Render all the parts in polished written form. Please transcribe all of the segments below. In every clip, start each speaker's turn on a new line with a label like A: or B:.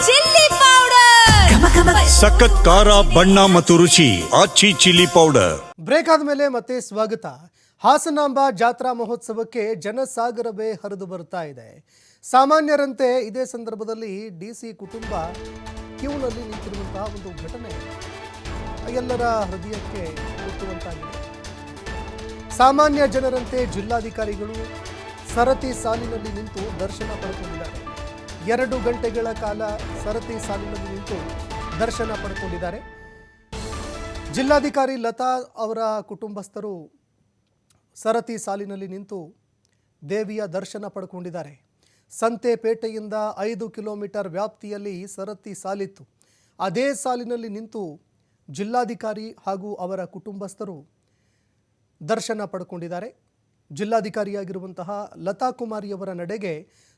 A: Chilli powder,
B: ಸಖತ್ ಖಾರ ಬಣ್ಣ ಮತ್ತು ರುಚಿ ಆಚಿ ಚಿಲ್ಲಿ ಪೌಡರ್.
C: ಬ್ರೇಕ್ ಆದಮೇಲೆ ಮತ್ತೆ ಸ್ವಾಗತ. ಹಾಸನಾಂಬ ಜಾತ್ರಾ ಮಹೋತ್ಸವಕ್ಕೆ ಜನಸಾಗರವೇ ಹರಿದು ಬರ್ತಾ ಇದೆ. ಸಾಮಾನ್ಯರಂತೆ ಇದೇ ಸಂದರ್ಭದಲ್ಲಿ ಡಿಸಿ ಕುಟುಂಬ ಕ್ಯೂನಲ್ಲಿ ನಿಂತಿರುವಂತಹ ಒಂದು ಘಟನೆ ಎಲ್ಲರ ಹೃದಯಕ್ಕೆ ಮುಟ್ಟುವಂತಾಗಿದೆ. ಸಾಮಾನ್ಯ ಜನರಂತೆ ಜಿಲ್ಲಾಧಿಕಾರಿಗಳು ಸರತಿ ಸಾಲಿನಲ್ಲಿ ನಿಂತು ದರ್ಶನ ಪಡ್ಕೊಂಡಿದ್ದಾರೆ. 2 ಗಂಟೆಗಳ ಕಾಲ ಸರತಿ ಸಾಲಿನಲ್ಲಿ ನಿಂತು ದರ್ಶನ ಪಡ್ಕೊಂಡಿದ್ದಾರೆ. ಜಿಲ್ಲಾಧಿಕಾರಿ ಲತಾ ಅವರ ಕುಟುಂಬಸ್ಥರು ಸರತಿ ಸಾಲಿನಲ್ಲಿ ನಿಂತು ದೇವಿಯ ದರ್ಶನ ಪಡ್ಕೊಂಡಿದ್ದಾರೆ. ಸಂತೆಪೇಟೆಯಿಂದ 5 ಕಿಲೋಮೀಟರ್ ವ್ಯಾಪ್ತಿಯಲ್ಲಿ ಸರತಿ ಸಾಲಿತ್ತು. ಅದೇ ಸಾಲಿನಲ್ಲಿ ನಿಂತು ಜಿಲ್ಲಾಧಿಕಾರಿ ಹಾಗೂ ಅವರ ಕುಟುಂಬಸ್ಥರು ದರ್ಶನ ಪಡ್ಕೊಂಡಿದ್ದಾರೆ. ಜಿಲ್ಲಾಧಿಕಾರಿಯಾಗಿರುವಂತಹ ಲತಾ ಕುಮಾರಿಯವರ ನಡೆಗೆ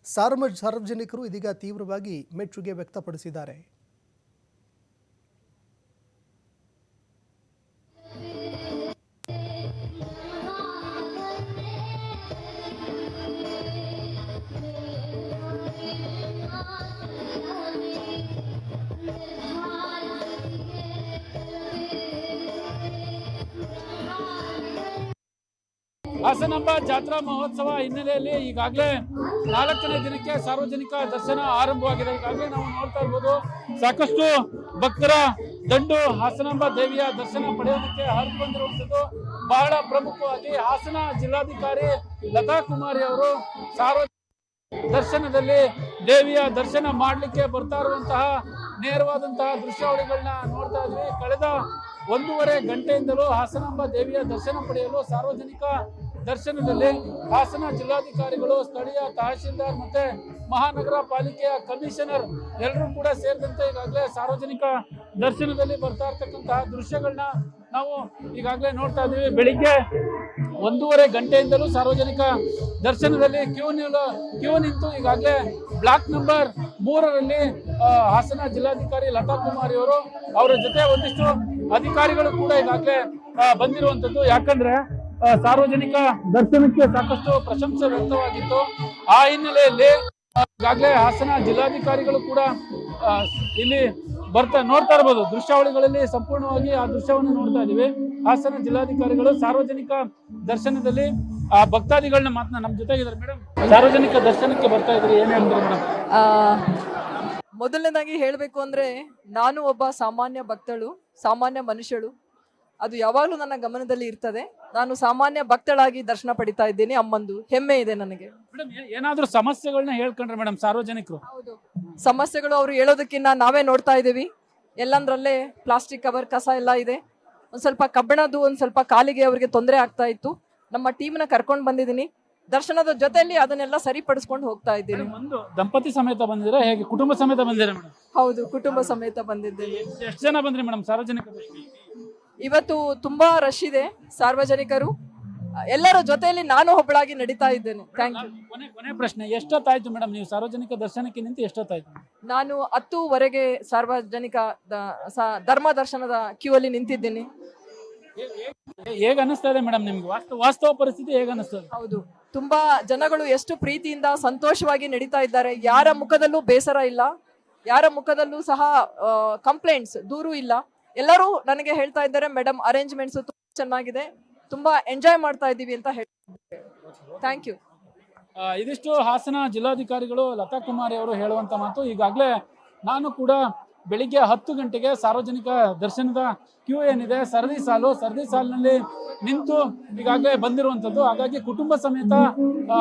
C: ಸಾರ್ವಜನಿಕರು ಇದೀಗ ತೀವ್ರವಾಗಿ ಮೆಚ್ಚುಗೆ ವ್ಯಕ್ತಪಡಿಸಿದ್ದಾರೆ.
D: ಹಾಸನಾಂಬ ಜಾತ್ರಾ ಮಹೋತ್ಸವ ಹಿನ್ನೆಲೆಯಲ್ಲಿ ಈಗಾಗಲೇ 4ನೇ ದಿನಕ್ಕೆ ಸಾರ್ವಜನಿಕ ದರ್ಶನ ಆರಂಭವಾಗಿದೆ. ಈಗಾಗಲೇ ನಾವು ನೋಡ್ತಾ ಇರ್ಬೋದು, ಸಾಕಷ್ಟು ಭಕ್ತರ ದಂಡು ಹಾಸನಾಂಬ ದೇವಿಯ ದರ್ಶನ ಪಡೆಯೋದಕ್ಕೆ ಹರಿದು ಬಂದಿರುವಂಥದ್ದು. ಬಹಳ ಪ್ರಮುಖವಾಗಿ ಹಾಸನ ಜಿಲ್ಲಾಧಿಕಾರಿ ಲತಾ ಕುಮಾರಿ ಅವರು ಸಾರ್ವಜನಿಕ ದರ್ಶನದಲ್ಲಿ ದೇವಿಯ ದರ್ಶನ ಮಾಡಲಿಕ್ಕೆ ಬರ್ತಾ ಇರುವಂತಹ ನೇರವಾದಂತಹ ದೃಶ್ಯಾವಳಿಗಳನ್ನ ನೋಡ್ತಾ ಇದ್ವಿ. ಕಳೆದ 1.5 ಗಂಟೆಯಿಂದಲೂ ಹಾಸನಾಂಬ ದೇವಿಯ ದರ್ಶನ ಪಡೆಯಲು ಸಾರ್ವಜನಿಕ ದರ್ಶನದಲ್ಲಿ ಹಾಸನ ಜಿಲ್ಲಾಧಿಕಾರಿಗಳು, ಸ್ಥಳೀಯ ತಹಶೀಲ್ದಾರ್ ಮತ್ತೆ ಮಹಾನಗರ ಪಾಲಿಕೆಯ ಕಮಿಷನರ್ ಎಲ್ಲರೂ ಕೂಡ ಸೇರಿದಂತೆ ಈಗಾಗಲೇ ಸಾರ್ವಜನಿಕ ದರ್ಶನದಲ್ಲಿ ಬರ್ತಾ ಇರ್ತಕ್ಕಂತಹ ದೃಶ್ಯಗಳನ್ನ ನಾವು ಈಗಾಗಲೇ ನೋಡ್ತಾ ಇದ್ದೀವಿ. ಬೆಳಿಗ್ಗೆ 1.5 ಗಂಟೆಯಿಂದಲೂ ಸಾರ್ವಜನಿಕ ದರ್ಶನದಲ್ಲಿ ಕ್ಯೂ ನಿಂತು ಈಗಾಗಲೇ ಬ್ಲಾಕ್ ನಂಬರ್ 3ರಲ್ಲಿ ಹಾಸನ ಜಿಲ್ಲಾಧಿಕಾರಿ ಲತಾ ಕುಮಾರಿ ಅವರು ಅವರ ಜೊತೆ ಒಂದಿಷ್ಟು ಅಧಿಕಾರಿಗಳು ಕೂಡ ಈಗಾಗಲೇ ಬಂದಿರುವಂತದ್ದು. ಯಾಕಂದ್ರೆ ಸಾರ್ವಜನಿಕ ದರ್ಶನಕ್ಕೆ ಸಾಕಷ್ಟು ಪ್ರಶಂಸೆ ವ್ಯಕ್ತವಾಗಿತ್ತು. ಆ ಹಿನ್ನೆಲೆಯಲ್ಲಿ ಈಗಾಗಲೇ ಹಾಸನ ಜಿಲ್ಲಾಧಿಕಾರಿಗಳು ಕೂಡ ಇಲ್ಲಿ ನೋಡ್ತಾ ಇರಬಹುದು ದೃಶ್ಯಾವಳಿಗಳಲ್ಲಿ ಸಂಪೂರ್ಣವಾಗಿ ಆ ದೃಶ್ಯವನ್ನು ನೋಡ್ತಾ ಇದೀವಿ. ಹಾಸನ ಜಿಲ್ಲಾಧಿಕಾರಿಗಳು ಸಾರ್ವಜನಿಕ ದರ್ಶನದಲ್ಲಿ ಭಕ್ತಾದಿಗಳನ್ನ ನಮ್ಮ ಜೊತೆಗಿದ್ದಾರೆ. ಮೇಡಮ್, ಸಾರ್ವಜನಿಕ ದರ್ಶನಕ್ಕೆ ಬರ್ತಾ ಇದ್ರಿ, ಏನ್ ಹೇಳಿದ್ರು ಮೇಡಮ್?
E: ಮೊದಲನೇದಾಗಿ ಹೇಳಬೇಕು ಅಂದ್ರೆ, ನಾನು ಒಬ್ಬ ಸಾಮಾನ್ಯ ಭಕ್ತಳು, ಸಾಮಾನ್ಯ ಮನುಷ್ಯಳು. ಅದು ಯಾವಾಗಲೂ ನನ್ನ ಗಮನದಲ್ಲಿ ಇರ್ತದೆ. ನಾನು ಸಾಮಾನ್ಯ ಭಕ್ತಳಾಗಿ ದರ್ಶನ ಪಡಿತಾ ಇದ್ದೀನಿ. ಅಮ್ಮಂದು ಹೆಮ್ಮೆ ಇದೆ ನನಗೆ.
D: ಮೇಡಮ್, ಏನಾದ್ರೂ ಸಮಸ್ಯೆಗಳನ್ನ ಹೇಳ್ಕೊಂಡ್ರೆ ಮೇಡಮ್ ಸಾರ್ವಜನಿಕರು?
E: ಹೌದು, ಸಮಸ್ಯೆಗಳು ಅವರು ಹೇಳೋದಕ್ಕಿಂತ ನಾವೇ ನೋಡ್ತಾ ಇದ್ದೀವಿ. ಎಲ್ಲಂದ್ರಲ್ಲೇ ಪ್ಲಾಸ್ಟಿಕ್ ಕವರ್, ಕಸ ಎಲ್ಲ ಇದೆ. ಒಂದ್ ಸ್ವಲ್ಪ ಕಬ್ಬಿಣದ್ದು ಒಂದ್ ಸ್ವಲ್ಪ ಕಾಲಿಗೆ ಅವರಿಗೆ ತೊಂದರೆ ಆಗ್ತಾ ಇತ್ತು. ನಮ್ಮ ಟೀಮ್ನ ಕರ್ಕೊಂಡು ಬಂದಿದ್ದೀನಿ. ದರ್ಶನದ ಜೊತೆಯಲ್ಲಿ ಅದನ್ನೆಲ್ಲ ಸರಿಪಡಿಸ್ಕೊಂಡು ಹೋಗ್ತಾ ಇದ್ದೀನಿ.
D: ಒಂದು ದಂಪತಿ ಸಮೇತ ಬಂದಿರಾ, ಹೇಗೆ ಕುಟುಂಬ ಸಮೇತ ಬಂದಿರಾ ಮೇಡಮ್?
E: ಹೌದು, ಕುಟುಂಬ ಸಮೇತ ಬಂದಿದ್ದೇನೆ.
D: ಎಷ್ಟು ಜನ ಬಂದ್ರಿ ಮೇಡಮ್ ಸಾರ್ವಜನಿಕ?
E: ಇವತ್ತು ತುಂಬಾ ರಶ್ ಇದೆ ಸಾರ್ವಜನಿಕರು. ಎಲ್ಲರ ಜೊತೆಯಲ್ಲಿ ನಾನು ಒಬ್ಬಳಾಗಿ ನಡೀತಾ ಇದ್ದೇನೆ. Thank you.
D: ಕೊನೆ ಪ್ರಶ್ನೆ, ಎಷ್ಟೊತ್ತಾಯ್ತು ಮೇಡಮ್ ನೀವು ಸಾರ್ವಜನಿಕ ದರ್ಶನಕ್ಕೆ ನಿಂತು? ಎಷ್ಟೊತ್ತಾಯ್ತು?
E: ನಾನು 10:15 ಸಾರ್ವಜನಿಕ ಧರ್ಮ ದರ್ಶನದ ಕ್ಯೂ ಅಲ್ಲಿ ನಿಂತಿದ್ದೀನಿ.
D: ಹೇಗೆ ಅನಿಸ್ತಾ ಇದೆ ಮೇಡಮ್ ನಿಮ್ಗೆ? ವಾಸ್ತವ ಪರಿಸ್ಥಿತಿ ಹೇಗೆ ಅನಿಸ್ತದೆ?
E: ಹೌದು, ತುಂಬಾ ಜನಗಳು ಎಷ್ಟು ಪ್ರೀತಿಯಿಂದ ಸಂತೋಷವಾಗಿ ನಡೀತಾ ಇದ್ದಾರೆ. ಯಾರ ಮುಖದಲ್ಲೂ ಬೇಸರ ಇಲ್ಲ, ಯಾರ ಮುಖದಲ್ಲೂ ಸಹ ಕಂಪ್ಲೇಂಟ್ಸ್, ದೂರು ಇಲ್ಲ. ಎಲ್ಲರೂ ನನಗೆ ಹೇಳ್ತಾ ಇದ್ದಾರೆ, ಮೇಡಮ್ ಅರೇಂಜ್ಮೆಂಟ್ಸ್ ತುಂಬಾ ಚೆನ್ನಾಗಿದೆ, ತುಂಬಾ ಎಂಜಾಯ್ ಮಾಡ್ತಾ ಇದ್ದೀವಿ ಅಂತ ಹೇಳ್ತಾರೆ. Thank you.
D: ಇದಿಷ್ಟು ಹಾಸನ ಜಿಲ್ಲಾಧಿಕಾರಿಗಳು ಲತಾ ಕುಮಾರಿ ಅವರು ಹೇಳುವಂತ ಮಾತು. ಈಗಾಗಲೇ ನಾನು ಕೂಡ ಬೆಳಿಗ್ಗೆ 10 ಗಂಟೆಗೆ ಸಾರ್ವಜನಿಕ ದರ್ಶನದ ಕ್ಯೂ ಏನಿದೆ, ಸರದಿ ಸಾಲಿನಲ್ಲಿ ನಿಂತು ಈಗಾಗಲೇ ಬಂದಿರುವಂತದ್ದು. ಹಾಗಾಗಿ ಕುಟುಂಬ ಸಮೇತ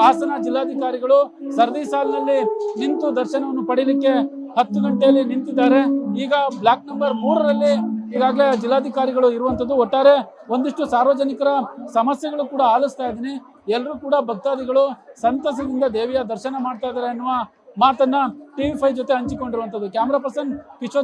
D: ಹಾಸನ ಜಿಲ್ಲಾಧಿಕಾರಿಗಳು ಸರದಿ ಸಾಲಿನಲ್ಲಿ ನಿಂತು ದರ್ಶನವನ್ನು ಪಡೆಯಲಿಕ್ಕೆ 10 ಗಂಟೆಯಲ್ಲಿ ನಿಂತಿದ್ದಾರೆ. ಈಗ ಬ್ಲಾಕ್ ನಂಬರ್ 3ರಲ್ಲಿ ಈಗಾಗಲೇ ಜಿಲ್ಲಾಧಿಕಾರಿಗಳು ಇರುವಂತದ್ದು. ಒಟ್ಟಾರೆ ಒಂದಿಷ್ಟು ಸಾರ್ವಜನಿಕರ ಸಮಸ್ಯೆಗಳು ಕೂಡ ಆಲಿಸ್ತಾ ಇದ್ದೀನಿ. ಎಲ್ಲರೂ ಕೂಡ ಭಕ್ತಾದಿಗಳು ಸಂತಸದಿಂದ ದೇವಿಯ ದರ್ಶನ ಮಾಡ್ತಾ ಇದ್ದಾರೆ ಅನ್ನುವ ಮಾತನ್ನ TV5 ಜೊತೆ ಹಂಚಿಕೊಂಡಿರುವಂತದ್ದು. Camera person Kishore